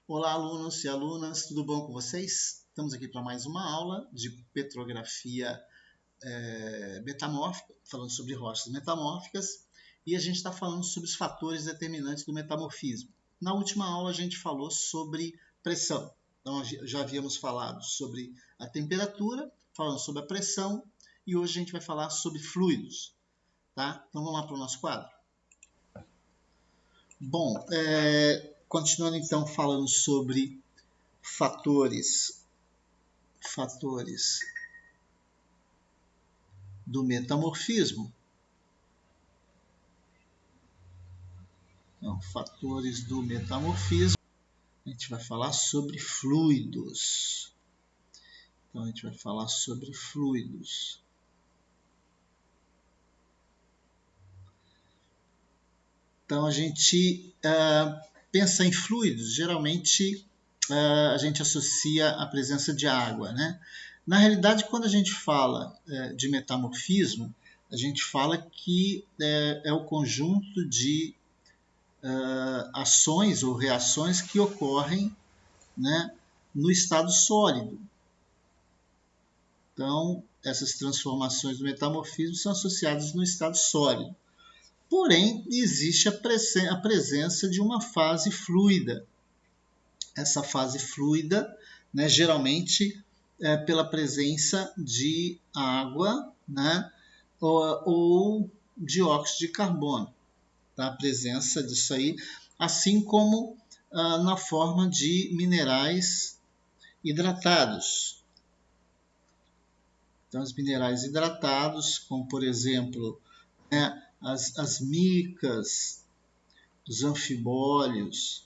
Olá, alunos e alunas, tudo bom com vocês? Estamos aqui para mais uma aula de petrografia metamórfica, falando sobre rochas metamórficas, e a gente está falando sobre os fatores determinantes do metamorfismo. Na última aula a gente falou sobre pressão, então já havíamos falado sobre a temperatura, falando sobre a pressão, e hoje a gente vai falar sobre fluidos. Tá? Então vamos lá para o nosso quadro. Bom, continuando então falando sobre fatores do metamorfismo. Então, fatores do metamorfismo, a gente vai falar sobre fluidos. Então, a gente vai falar sobre fluidos. Então, a gente pensa em fluidos, geralmente a gente associa a presença de água, né? Na realidade, quando a gente fala de metamorfismo, a gente fala que é o conjunto de ações ou reações que ocorrem, né, no estado sólido. Então, essas transformações do metamorfismo são associadas no estado sólido. Porém, existe a presença de uma fase fluida. Essa fase fluida, né, geralmente pela presença de água, né, ou dióxido de carbono. Tá? A presença disso aí, assim como na forma de minerais hidratados. Então, os minerais hidratados, como por exemplo, as micas, os anfibólios,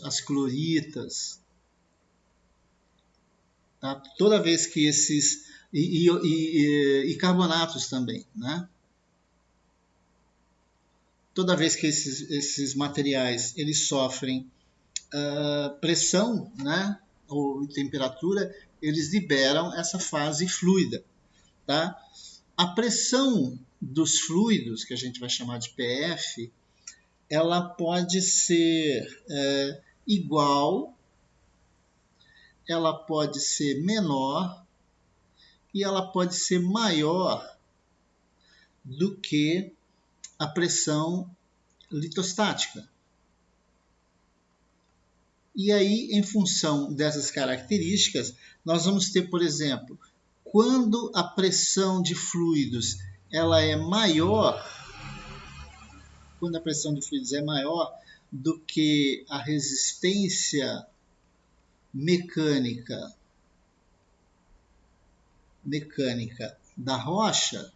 as cloritas. Tá? Toda vez que esses... E carbonatos também, né? Toda vez que esses materiais eles sofrem pressão, né, ou temperatura, eles liberam essa fase fluida. Tá? A pressão dos fluidos, que a gente vai chamar de PF, ela pode ser igual, ela pode ser menor e ela pode ser maior do que a pressão litostática. E aí, em função dessas características, nós vamos ter, por exemplo, quando a pressão de fluidos ela é maior, do que a resistência mecânica da rocha,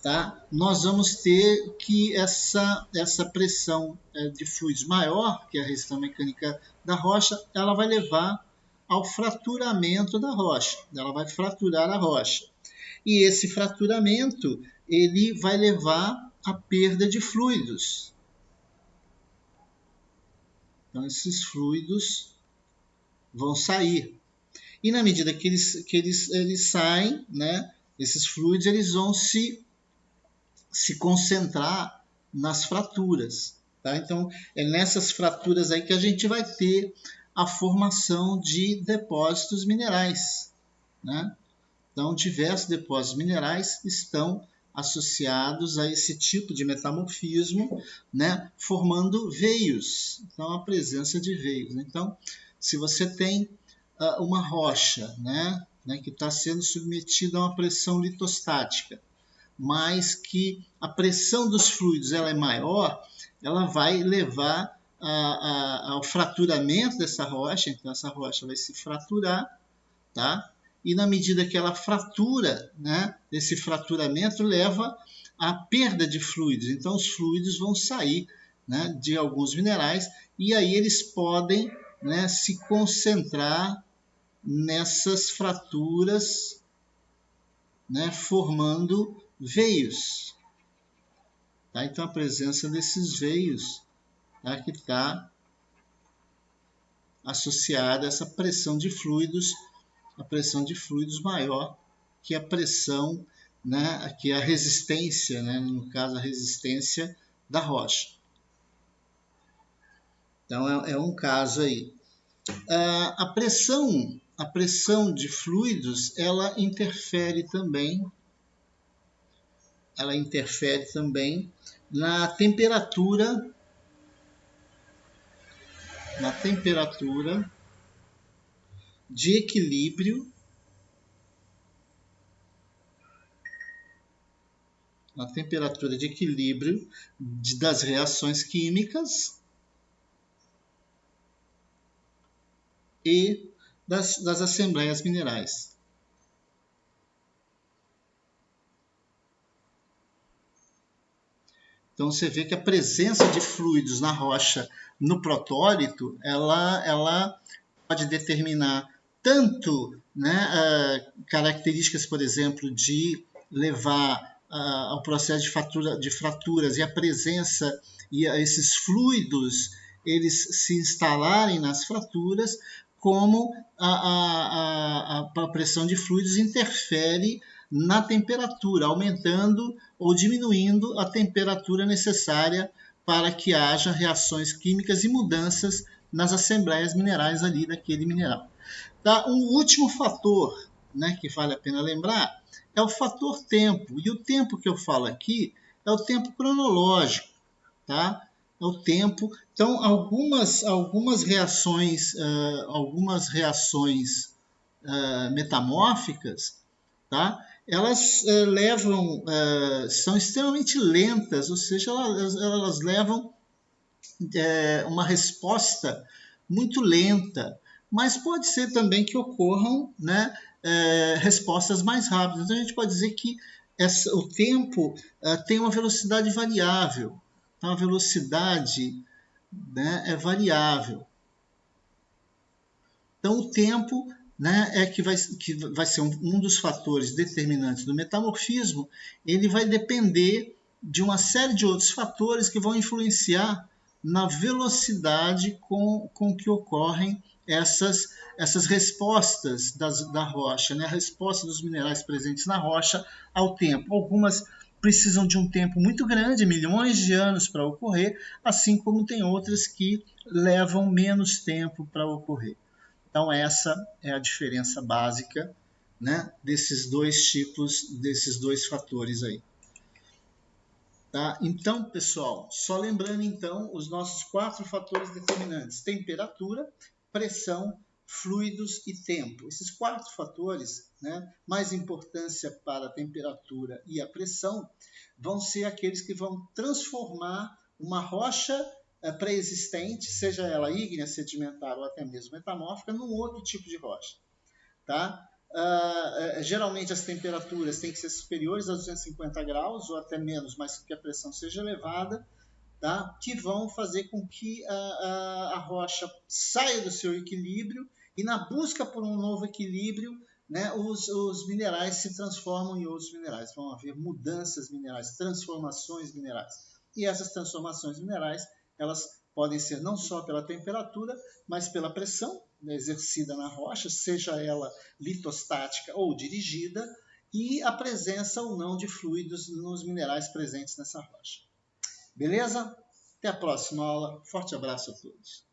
tá? Nós vamos ter que essa pressão de fluidos maior que a resistência mecânica da rocha, ela vai levar ao fraturamento da rocha, ela vai fraturar a rocha. E esse fraturamento ele vai levar à perda de fluidos. Então, esses fluidos vão sair. E na medida que eles saem, né, esses fluidos eles vão se concentrar nas fraturas. Tá? Então, é nessas fraturas aí que a gente vai ter a formação de depósitos minerais. Né? Então, diversos depósitos minerais estão associados a esse tipo de metamorfismo, né? Formando veios. Então, a presença de veios. Então, se você tem uma rocha, né, que está sendo submetida a uma pressão litostática, mas que a pressão dos fluidos ela é maior, ela vai levar ao fraturamento dessa rocha. Então, essa rocha vai se fraturar, tá? E na medida que ela fratura, né, esse fraturamento leva à perda de fluidos. Então, os fluidos vão sair, né, de alguns minerais e aí eles podem, né, se concentrar nessas fraturas, né, formando veios. Tá? Então, a presença desses veios, tá, que está associada a essa pressão de fluidos, a pressão de fluidos maior que a pressão, né, que a resistência, né, no caso a resistência da rocha. Então é um caso aí. A pressão de fluidos, ela interfere também na temperatura de equilíbrio, das reações químicas e das assembleias minerais. Então você vê que a presença de fluidos na rocha, no protólito, ela pode determinar tanto, né, características, por exemplo, de levar ao processo de fraturas e a presença e esses fluidos eles se instalarem nas fraturas, como a pressão de fluidos interfere na temperatura, aumentando ou diminuindo a temperatura necessária para que haja reações químicas e mudanças nas assembleias minerais ali daquele mineral. Tá? Um último fator, né, que vale a pena lembrar é o fator tempo. E o tempo que eu falo aqui é o tempo cronológico. Tá? É o tempo. Então, algumas reações, metamórficas, tá? Elas são extremamente lentas, ou seja, elas levam uma resposta muito lenta, mas pode ser também que ocorram, né, respostas mais rápidas. Então a gente pode dizer que o tempo tem uma velocidade variável, então a velocidade, né, é variável. Então o tempo, né, que vai ser um dos fatores determinantes do metamorfismo. Ele vai depender de uma série de outros fatores que vão influenciar na velocidade com que ocorrem essas respostas da rocha, né? A resposta dos minerais presentes na rocha ao tempo. Algumas precisam de um tempo muito grande, milhões de anos para ocorrer, assim como tem outras que levam menos tempo para ocorrer. Então essa é a diferença básica, né, desses dois fatores aí. Tá? Então, pessoal, só lembrando então os nossos 4 fatores determinantes: temperatura, pressão, fluidos e tempo. Esses 4 fatores, né, mais importância para a temperatura e a pressão, vão ser aqueles que vão transformar uma rocha pré-existente, seja ela ígnea, sedimentar ou até mesmo metamórfica, num outro tipo de rocha. Tá? Geralmente as temperaturas têm que ser superiores a 250 graus ou até menos, mas que a pressão seja elevada, tá? Que vão fazer com que a rocha saia do seu equilíbrio e na busca por um novo equilíbrio, né, os minerais se transformam em outros minerais. Vão haver mudanças minerais, transformações minerais. E essas transformações minerais, elas podem ser não só pela temperatura, mas pela pressão, né, exercida na rocha, seja ela litostática ou dirigida, e a presença ou não de fluidos nos minerais presentes nessa rocha. Beleza? Até a próxima aula. Forte abraço a todos.